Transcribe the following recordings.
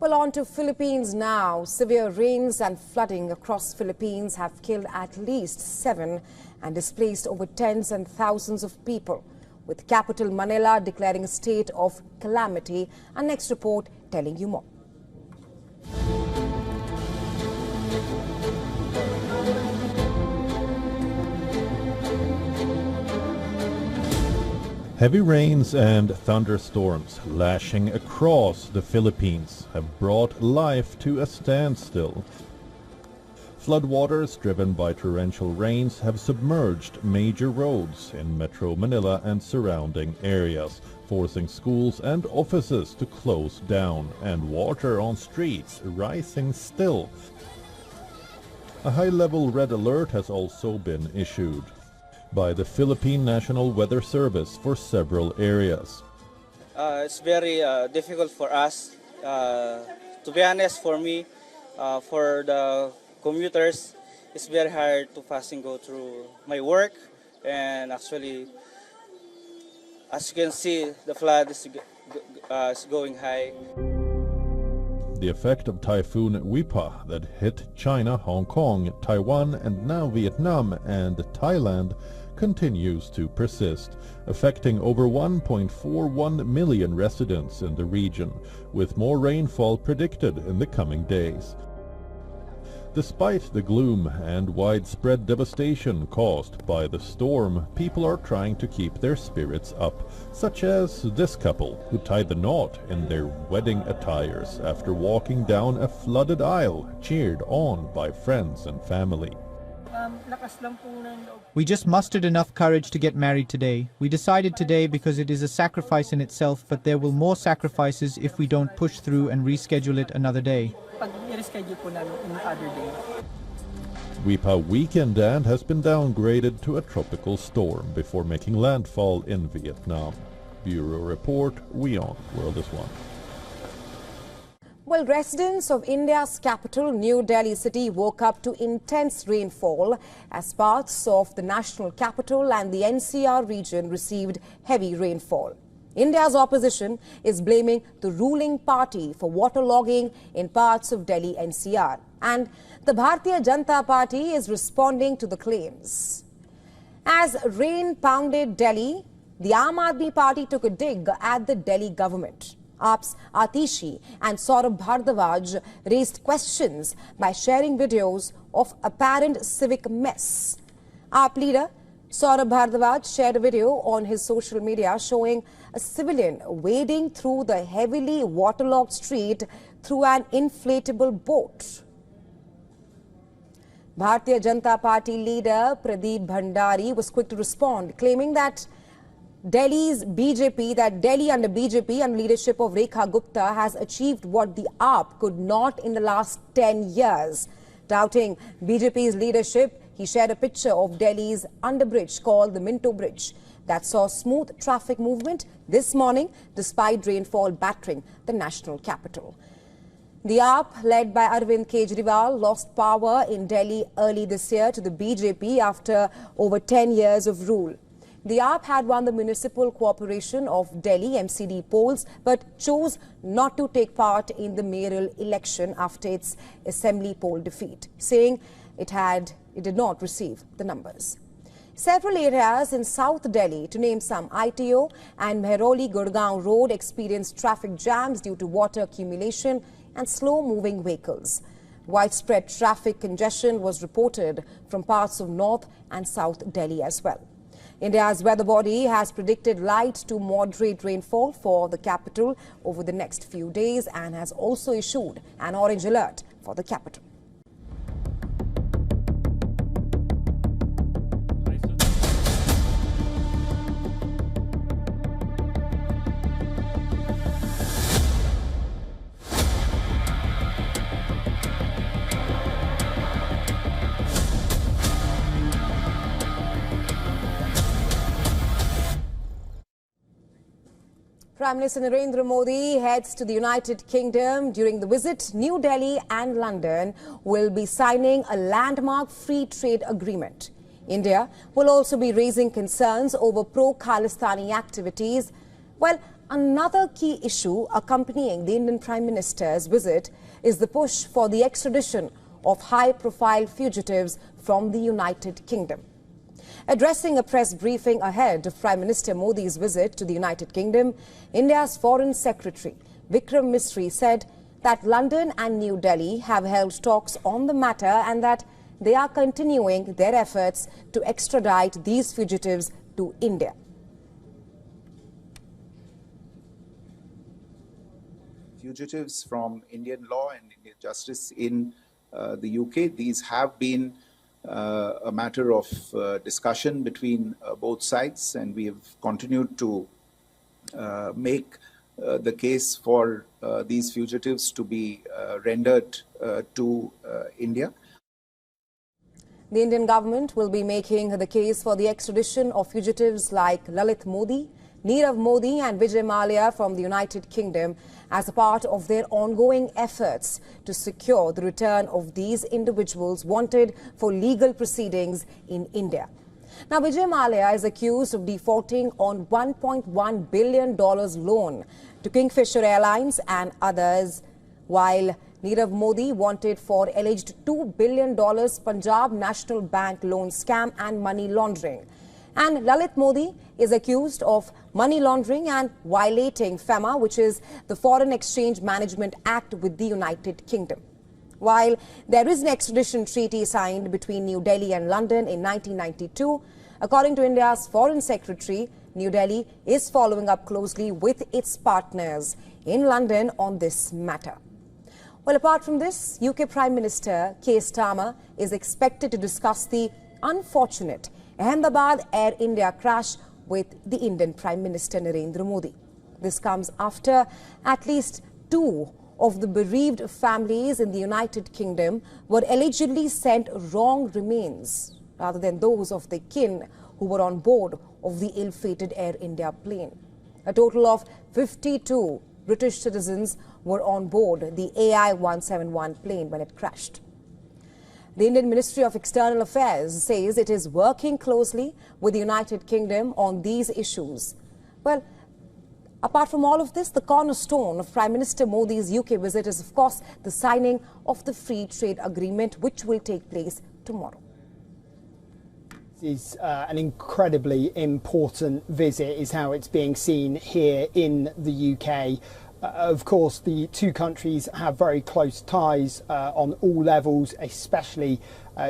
Well, on to Philippines now. Severe rains and flooding across Philippines have killed at least 7 and displaced over tens and thousands of people, with capital Manila declaring a state of calamity. Our next report telling you more. Heavy rains and thunderstorms lashing across the Philippines have brought life to a standstill. Floodwaters driven by torrential rains have submerged major roads in Metro Manila and surrounding areas, forcing schools and offices to close down and water on streets rising still. A high-level red alert has also been issued by the Philippine National Weather Service for several areas. It's very difficult for us. To be honest, for me, for the commuters, it's very hard to fast and go through my work. And actually, as you can see, the flood is going high. The effect of Typhoon Wipa that hit China, Hong Kong, Taiwan, and now Vietnam and Thailand continues to persist, affecting over 1.41 million residents in the region, with more rainfall predicted in the coming days. Despite the gloom and widespread devastation caused by the storm, people are trying to keep their spirits up, such as this couple who tied the knot in their wedding attires after walking down a flooded aisle, cheered on by friends and family. We just mustered enough courage to get married today. We decided today because it is a sacrifice in itself, but there will more sacrifices if we don't push through and reschedule it another day. Wipa weakened and has been downgraded to a tropical storm before making landfall in Vietnam. Bureau Report, WION World is One. Well, residents of India's capital, New Delhi city, woke up to intense rainfall as parts of the national capital and the NCR region received heavy rainfall. India's opposition is blaming the ruling party for waterlogging in parts of Delhi NCR. And the Bharatiya Janata Party is responding to the claims. As rain pounded Delhi, the Aam Aadmi Party took a dig at the Delhi government. AAP's Atishi and Saurabh Bhardwaj raised questions by sharing videos of apparent civic mess. AAP leader Saurabh Bhardwaj shared a video on his social media showing a civilian wading through the heavily waterlogged street through an inflatable boat. Bharatiya Janata Party leader Pradeep Bhandari was quick to respond, claiming that Delhi under BJP and leadership of Rekha Gupta has achieved what the AAP could not in the last 10 years. Doubting BJP's leadership, he shared a picture of Delhi's underbridge called the Minto Bridge that saw smooth traffic movement this morning despite rainfall battering the national capital. The AAP, led by Arvind Kejriwal, lost power in Delhi early this year to the BJP after over 10 years of rule. The AAP had won the Municipal Corporation of Delhi MCD polls but chose not to take part in the mayoral election after its assembly poll defeat, saying it did not receive the numbers. Several areas in South Delhi, to name some, ITO and Mehroli-Gurgaon Road experienced traffic jams due to water accumulation and slow-moving vehicles. Widespread traffic congestion was reported from parts of North and South Delhi as well. India's weather body has predicted light to moderate rainfall for the capital over the next few days and has also issued an orange alert for the capital. Prime Minister Narendra Modi heads to the United Kingdom. During the visit, New Delhi and London will be signing a landmark free trade agreement. India will also be raising concerns over pro-Khalistani activities. Well, Another key issue accompanying the Indian Prime Minister's visit is the push for the extradition of high-profile fugitives from the United Kingdom. Addressing a press briefing ahead of Prime Minister Modi's visit to the United Kingdom, India's Foreign Secretary Vikram Misri said that London and New Delhi have held talks on the matter and that they are continuing their efforts to extradite these fugitives to India. Fugitives from Indian law and Indian justice in the UK, these have been a matter of discussion between both sides, and we have continued to make the case for these fugitives to be rendered to India. The Indian government will be making the case for the extradition of fugitives like Lalit Modi, Nirav Modi and Vijay Mallya from the United Kingdom as a part of their ongoing efforts to secure the return of these individuals wanted for legal proceedings in India. Now, Vijay Mallya is accused of defaulting on $1.1 billion loan to Kingfisher Airlines and others, while Nirav Modi wanted for alleged $2 billion Punjab National Bank loan scam and money laundering. And Lalit Modi is accused of money laundering and violating FEMA, which is the Foreign Exchange Management Act with the United Kingdom. While there is an extradition treaty signed between New Delhi and London in 1992, according to India's Foreign Secretary, New Delhi is following up closely with its partners in London on this matter. Well, apart from this, UK Prime Minister Keir Starmer is expected to discuss the unfortunate Ahmedabad Air India crash with the Indian Prime Minister Narendra Modi. This comes after at least 2 of the bereaved families in the United Kingdom were allegedly sent wrong remains rather than those of their kin who were on board of the ill-fated Air India plane. A total of 52 British citizens were on board the AI-171 plane when it crashed. The Indian Ministry of External Affairs says it is working closely with the United Kingdom on these issues. Well, apart from all of this, the cornerstone of Prime Minister Modi's UK visit is, of course, the signing of the free trade agreement, which will take place tomorrow. Is an incredibly important visit, is how it's being seen here in the UK. Of course, the two countries have very close ties on all levels, especially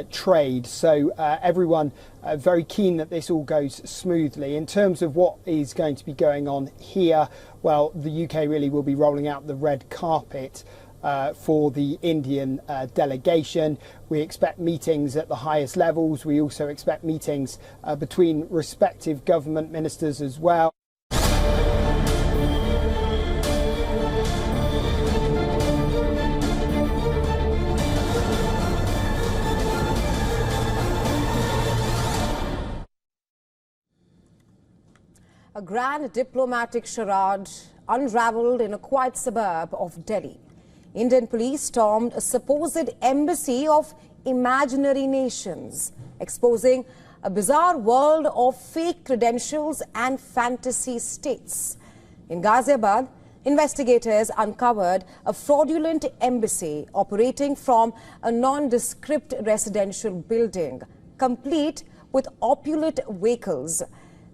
trade. So everyone very keen that this all goes smoothly. In terms of what is going to be going on here, well, the UK really will be rolling out the red carpet for the Indian delegation. We expect meetings at the highest levels. We also expect meetings between respective government ministers as well. A grand diplomatic charade unravelled in a quiet suburb of Delhi. Indian police stormed a supposed embassy of imaginary nations, exposing a bizarre world of fake credentials and fantasy states. In Ghaziabad, investigators uncovered a fraudulent embassy operating from a nondescript residential building, complete with opulent vehicles,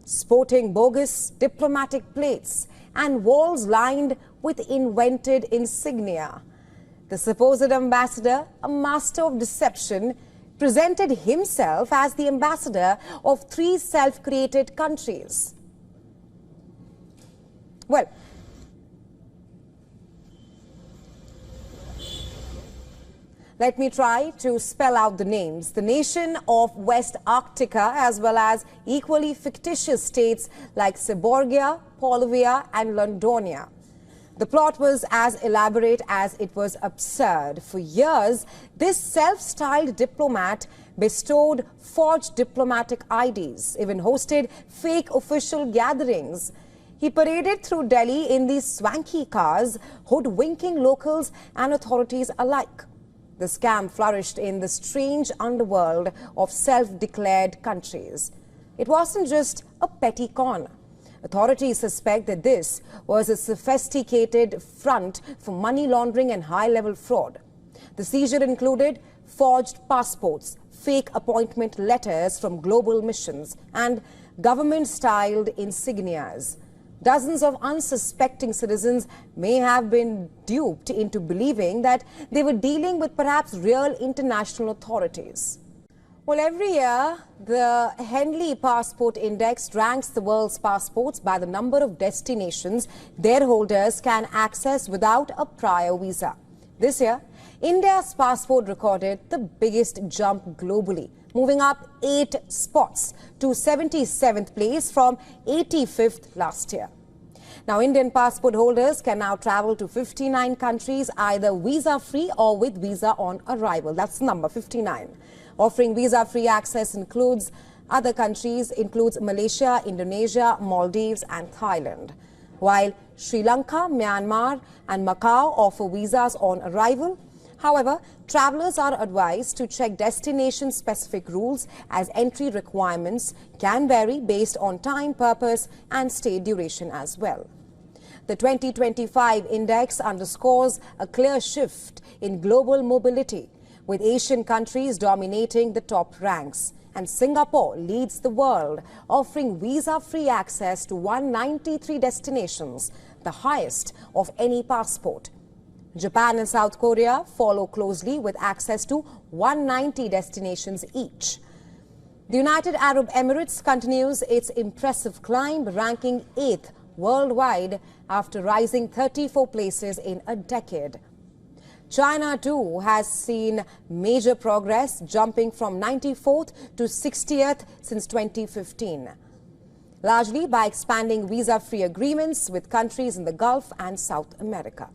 sporting bogus diplomatic plates and walls lined with invented insignia. The supposed ambassador, a master of deception, presented himself as the ambassador of 3 self-created countries. Well, let me try to spell out the names. The nation of West Arctica, as well as equally fictitious states like Seborgia, Polovia and Londonia. The plot was as elaborate as it was absurd. For years, this self-styled diplomat bestowed forged diplomatic IDs, even hosted fake official gatherings. He paraded through Delhi in these swanky cars, hoodwinking locals and authorities alike. The scam flourished in the strange underworld of self-declared countries. It wasn't just a petty con. Authorities suspect that this was a sophisticated front for money laundering and high-level fraud. The seizure included forged passports, fake appointment letters from global missions, and government-styled insignias. Dozens of unsuspecting citizens may have been duped into believing that they were dealing with perhaps real international authorities. Well, every year, the Henley Passport Index ranks the world's passports by the number of destinations their holders can access without a prior visa. This year, India's passport recorded the biggest jump globally, moving up 8 spots to 77th place from 85th last year. Now, Indian passport holders can now travel to 59 countries either visa-free or with visa on arrival. That's number 59. Offering visa-free access includes other countries, includes Malaysia, Indonesia, Maldives and Thailand. While Sri Lanka, Myanmar and Macau offer visas on arrival. However, travelers are advised to check destination-specific rules as entry requirements can vary based on time, purpose and stay duration as well. The 2025 index underscores a clear shift in global mobility, with Asian countries dominating the top ranks. And Singapore leads the world, offering visa-free access to 193 destinations, the highest of any passport. Japan and South Korea follow closely with access to 190 destinations each. The United Arab Emirates continues its impressive climb, ranking 8th worldwide after rising 34 places in a decade. China, too, has seen major progress, jumping from 94th to 60th since 2015, largely by expanding visa-free agreements with countries in the Gulf and South America.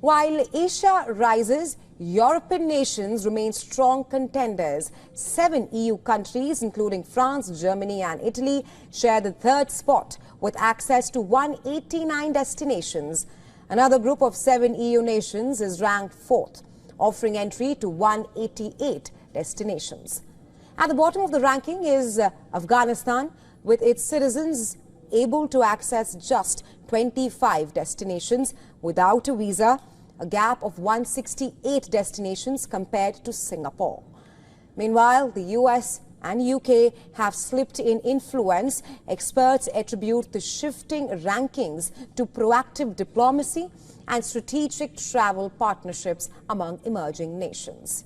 While Asia rises, European nations remain strong contenders. 7 EU countries, including France, Germany and Italy, share the 3rd spot with access to 189 destinations. Another group of 7 EU nations is ranked 4th, offering entry to 188 destinations. At the bottom of the ranking is Afghanistan, with its citizens able to access just 25 destinations without a visa, a gap of 168 destinations compared to Singapore. Meanwhile, the US and UK have slipped in influence. Experts attribute the shifting rankings to proactive diplomacy and strategic travel partnerships among emerging nations.